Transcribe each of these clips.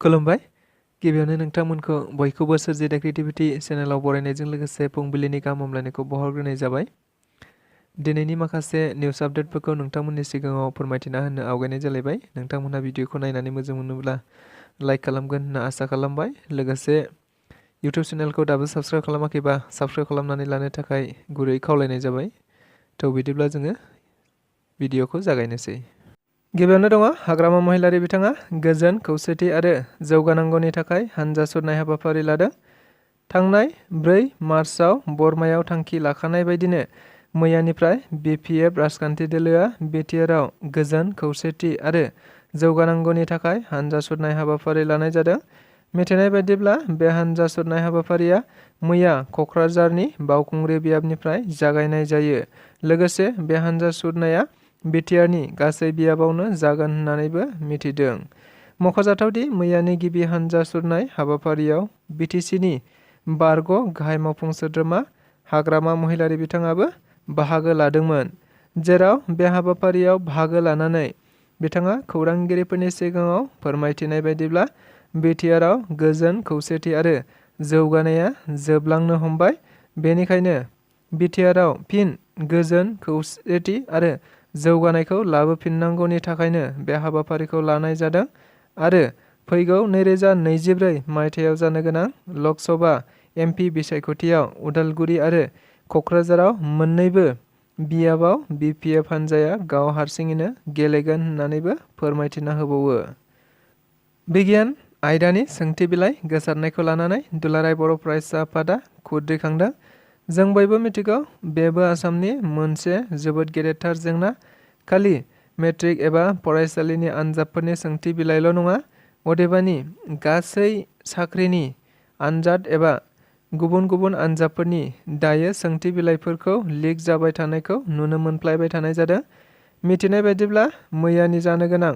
खुलुमबाय। गिबियावनो नोंथांमोनखौ बयखौबो सोरजिदा क्रिएटिभिटी चेनेलाव बरायनायजों लोगोसे फुंबिलिनि गाहाम हामलायनायखौ बावहरग्रोनाय जाबाय। दिनैनि माखासे निउस आपडेटफोरखौ नोंथांमोननि सिगाङाव फोरमायथिना होनो आवगायनाय जालायबाय। नोंथांमोनहा भिडिअखौ नायनानै मोजां मोनोब्ला लाइक खालामगोन होनना आसा खालामबाय। लोगोसे इउटिउब चेनेलखौ दाबो साबस्क्राइब खालामाखैबा साबस्क्राइब खालामनानै लानो थाखाय गुरै खावलायनाय जाबाय। थ' बिदिब्ला जोङो भिडिअखौ जागायनोसै। गिबियावनो दङ हाग्रामा महिलारि बिथाङा गोजोन खौसेथि आरो जौगानांगौनि थाखाय हानजा सुरनाय हाबाफारि लादों। थांनाय 4 मार्चआव बर्मायाव थांखि लाखानाय बायदिनो मैयानिफ्राय BPF राजखान्थि दोलोआ बिटिआरआव गोजोन खौसेथि आरो जौगानांगौनि थाखाय हानजा सुरनाय हाबाफारि लानाय जादों। मिथिनाय बायदिब्ला बे हानजा सुरनाय हाबाफारिया मैया क'क्राझारनि बावखुंग्रि बियाबनिफ्राय जागायनाय जायो। लोगोसे बे हानजा सुरनाया बिटिआरनि गासै बियाबावनो जागोन होननानैबो मिथिदों। मख'जाथावदि मैयानि गिबि हानजा सुरनाय हाबाफारियाव बिटिसिनि बारग' गाहाय मावफुं सोद्रोमा हाग्रामा महिलारि बिथाङाबो बाहागो लादोंमोन। जेराव बे हाबाफारियाव बाहागो लानानै बिथाङा खौरांगिरिफोरनि सिगाङाव फोरमायथिनाय बायदिब्ला बिटिआरआव गोजोन खौसेथि आरो जौगानाया जोबलांनो हमबाय। बेनिखायनो बिटिआरआव फिन गोजोन खौसेथि आरो जौगानायखौ लाबोफिननांगौनि थाखायनो बे हाबाफारिखौ लानाय जादों आरो फैगौ 2024 मायथाइयाव जानो गोनां लकसभा MP बिसायख'थियाव उदालगुरि आरो क'क्राझाराव मोन्नैबो बियाबाव BPF हानजाया गाव हारसिङैनो गेलेगोन होननानैबो फोरमायथिना होबावो। बिगियान आयदानि सोंथि बिलाइ गोसारनायखौ लानानै दुलाराय बर' फरायसा आफादा खुद दैखांदों। जों बयबो मिथिगौ बेबो आसामनि मोनसे जोबोद गेदेरथार जेंना। खालि मेट्रिक एबा फरायसालिनि आनजादफोरनि सोंथि बिलाइल' नङा, अदेबानि गासै साख्रिनि आनजाद एबा गुबुन गुबुन आनजादफोरनि दायो सोंथि बिलाइफोरखौ लिक जाबाय थानायखौ नुनो मोनफ्लायबाय थानाय जादों। मिथिनाय बायदिब्ला मैयानि जानो गोनां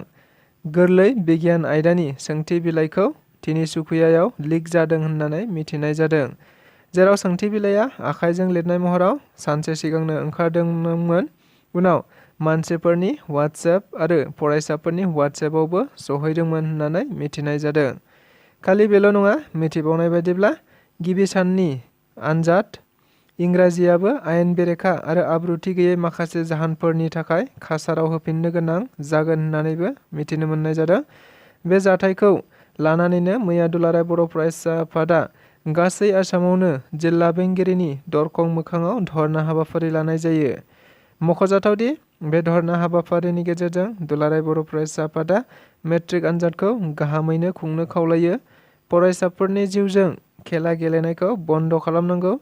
गोरलै बिगियान आयदानि सोंथि बिलाइखौ तिनिसुकियायाव लिक जादों होननानै मिथिनाय जादों। जेराव सोंथि बिलाइया आखाइजों लिरनाय महराव सानसे सिगांनो ओंखारदोंमोन, उनाव मानसिफोरनि वाट्सएप आरो फरायसाफोरनि वाट्सएपआवबो सहैदोंमोन होननानै मिथिनाय जादों। खालि बेल' नङा, मिथिबावनाय बायदिब्ला गिबि साननि आनजाद इंराजियाबो आयेन बेरेखा आरो आब्रुथि गैयै माखासे जाहोनफोरनि थाखाय काछाराव होफिननो गोनां जागोन होननानैबो मिथिनो मोननाय जादों। बे जाथायखौ लानानैनो मैया दुलाराय बर' फरायसा आफादा गासै आसामावनो जिल्ला बेंगिरिनि दरखं मोखाङाव धर्ना हाबाफारि लानाय जायो। मख'जाथावदि बे धर्ना हाबाफारिनि गेजेरजों दुलाराय बर' फरायसा आफादा मेट्रिक आनजादखौ गाहामैनो खुंनो खावलायो। फरायसाफोरनि जिउजों खेला गेलेनायखौ बन्द' खालामनांगौ।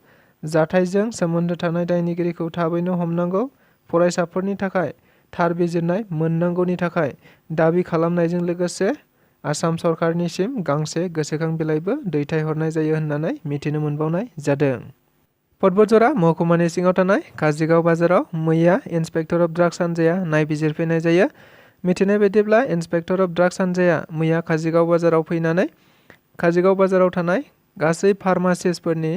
जाथायजों सोमोन्दो थानाय दायनिगिरिखौ थाबैनो हमनांगौ। फरायसाफोरनि थाखाय थार बिजिरनाय मोननांगौनि थाखाय दाबि खालामनायजों लोगोसे आसाम सरकारनिसिम गांसे गोसोखां बिलाइबो दैथायहरनाय जायो होननानै मिथिनो मोनबावनाय जादों। पर्बतजरा महकुमानि सिङाव थानाय काजिगाव बाजाराव मैया इन्सपेक्टर अफ ड्राग्स हानजाया नायबिजिरफैनाय जायो। मिथिनाय बायदिब्ला इन्सपेक्टर अफ ड्राग्स हानजाया मैया काजिगाव बाजाराव फैनानै काजिगाव बाजाराव थानाय गासै फार्मासिस्टफोरनि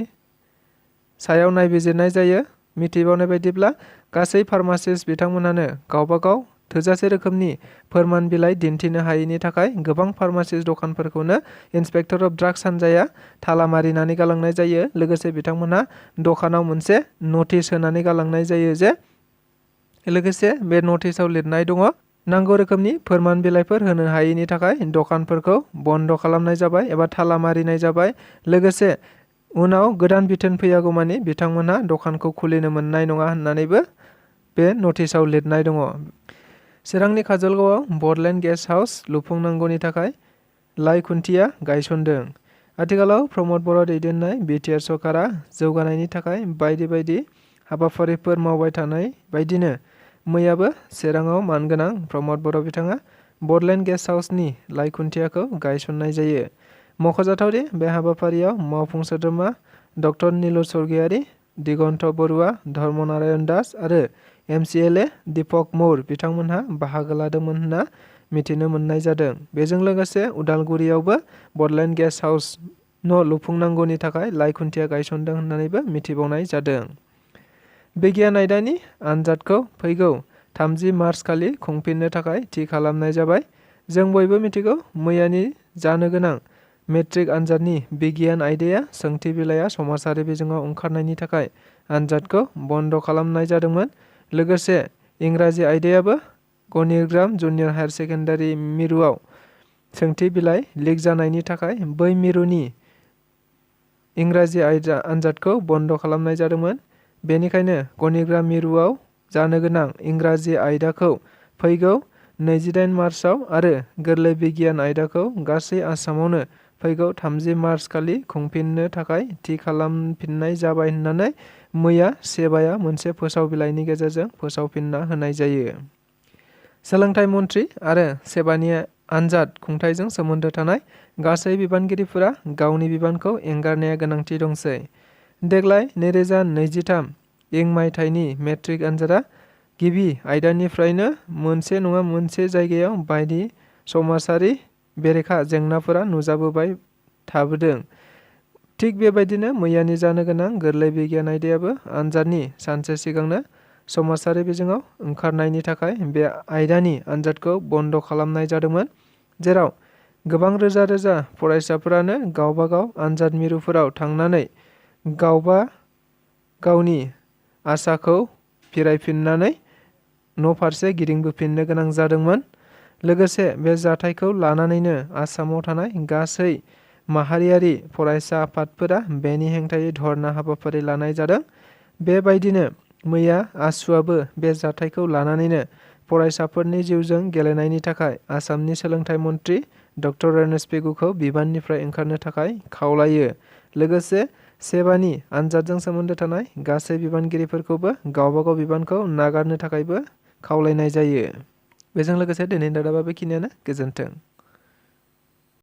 सायाव नायबिजिरनाय जायो। मिथिबावनाय बायदिब्ला गासै फार्मासिस्ट बिथांमोनानो गावबा गाव थोजासे रोखोमनि फोरमान बिलाइ दिन्थिनो हायैनि थाखाय गोबां फार्मासिस्ट दखानफोरखौनो इन्सपेक्टर अफ ड्राग्स हानजाया थाला मारिनानै गालांनाय जायो। लोगोसे बिथांमोनहा दखानाव मोनसे नटिस होनानै गालांनाय जायो जे लोगोसे बे नटिसआव लिरनाय दङ, नांगौ रोखोमनि फोरमान बिलाइफोर होनो हायैनि थाखाय दखानफोरखौ बन्द' खालामनाय जाबाय एबा थाला मारिनाय जाबाय। लोगोसे उनाव गोदान बिथोन फैयागौमानि बिथांमोनहा दखानखौ खुलिनो मोननाय नङा होननानैबो बे नटिसआव लिरनाय दङ। चिरांनि काजलगावआव बडलेण्ड गेस्ट हाउस लुफुंनांगौनि थाखाय लाइ खुन्थिया गायसनदों। आथिखालाव प्रमद बर' दैदेननाय बिटिआर सरकारा जौगानायनि थाखाय बायदि बायदि हाबाफारिफोर मावबाय थानाय बायदिनो मैयाबो चिराङाव मानगोनां प्रमद बर' बिथाङा बडलेण्ड गेस्ट हाउसनि लाइ खुन्थियाखौ गायसननाय जायो। मख'जाथावदि बे हाबाफारियाव मावफुं सोद्रोमा डक्टर नीलु स्वर्गियारी, दिगन्त बरुवा, धर्मनारायण दास आरो MCLA दीपक मौर बिथांमोनहा बाहागो लादोंमोन होनना मिथिनो मोननाय जादों। बेजों लोगोसे उदालगुरियावबो बडलेण्ड गेस्ट हाउस न' लुफुंनांगौनि थाखाय लाइ खुन्थिया गायसनदों होननानैबो मिथिबावनाय जादों। बिगियान आयदानि आनजादखौ फैगौ 30 मार्च खालि खुंफिननो थाखाय थि खालामनाय जाबाय। जों बयबो मिथिगौ मैयानि जानो गोनां मेट्रिक आनजादनि बिगियान आयदाया सोंथि बिलाइया समाजारि बिजोङाव ओंखारनायनि थाखाय आनजादखौ बन्द' खालामनाय जादोंमोन। लोगोसे इंराजि आयदायाबो गणिग्राम जुनियर हायार सेकेन्डारि मिरुआव सोंथि बिलाइ लिक जानायनि थाखाय बै मिरुनि इंराजि आयदा आनजादखौ बन्द' खालामनाय जादोंमोन। बेनिखायनो गणिग्राम मिरुआव जानो गोनां इंराजि आयदाखौ फैगौ 28 मार्चआव आरो गोरलै बिगियान आयदाखौ गासै आसामावनो फैगौ 30 मार्च खालि खुंफिननो थाखाय थि खालामफिननाय जाबाय होननानै मैया सेबाया मोनसे फोसाव बिलाइनि गेजेरजों फोसावफिनना होनाय जायो। सोलोंथाइ मन्थ्रि आरो सेबानि आनजाद खुंथायजों सोमोन्दो थानाय गासै बिबानगिरिफोरा गावनि बिबानखौ एंगारनाया गोनांथि दंसै। देग्लाय 2023 इं मायथाइनि मेट्रिक आनजादा गिबि आयदानिफ्रायनो मोनसे नङा मोनसे जायगायाव बायदि समाजारि बेरेखा जेंनाफोरा नुजाबोबाय थाबोदों। थिग बेबायदिनो मैयानि जानो गोनां गोरलै बिगियान आयदायाबो आनजादनि सानसे सिगांनो समाजारि बिजोङाव ओंखारनायनि थाखाय बे आयदानि आनजादखौ बन्द' खालामनाय जादोंमोन, जेराव गोबां रोजा रोजा फरायसाफोरानो गावबा गाव आनजाद मिरुफोराव थांनानै गावबा गावनि आसाखौ फिरायफिननानै न'फारसे गिदिंबोफिननो गोनां जादोंमोन। लोगोसे बे जाथायखौ लानानैनो आसामाव थानाय गासै माहारियारि फरायसा आफादफोरा बेनि हेंथायै धर्ना हाबाफारि लानाय जादों। बेबायदिनो मैया आसुआबो बे जाथायखौ लानानैनो फरायसाफोरनि जिउजों गेलेनायनि थाखाय आसामनि सोलोंथाइ मन्थ्रि डक्टर रनेश पेगुखौ बिबाननिफ्राय ओंखारनो थाखाय खावलायो। लोगोसे सेबानि आनजादजों सोमोन्दो थानाय गासै बिबानगिरिफोरखौबो गावबा गाव बिबानखौ नागारनो थाखायबो खावलायनाय जायो। बेजों लोगोसे दिनैनि रादाबा बेखिनियानो। गोजोन्थों।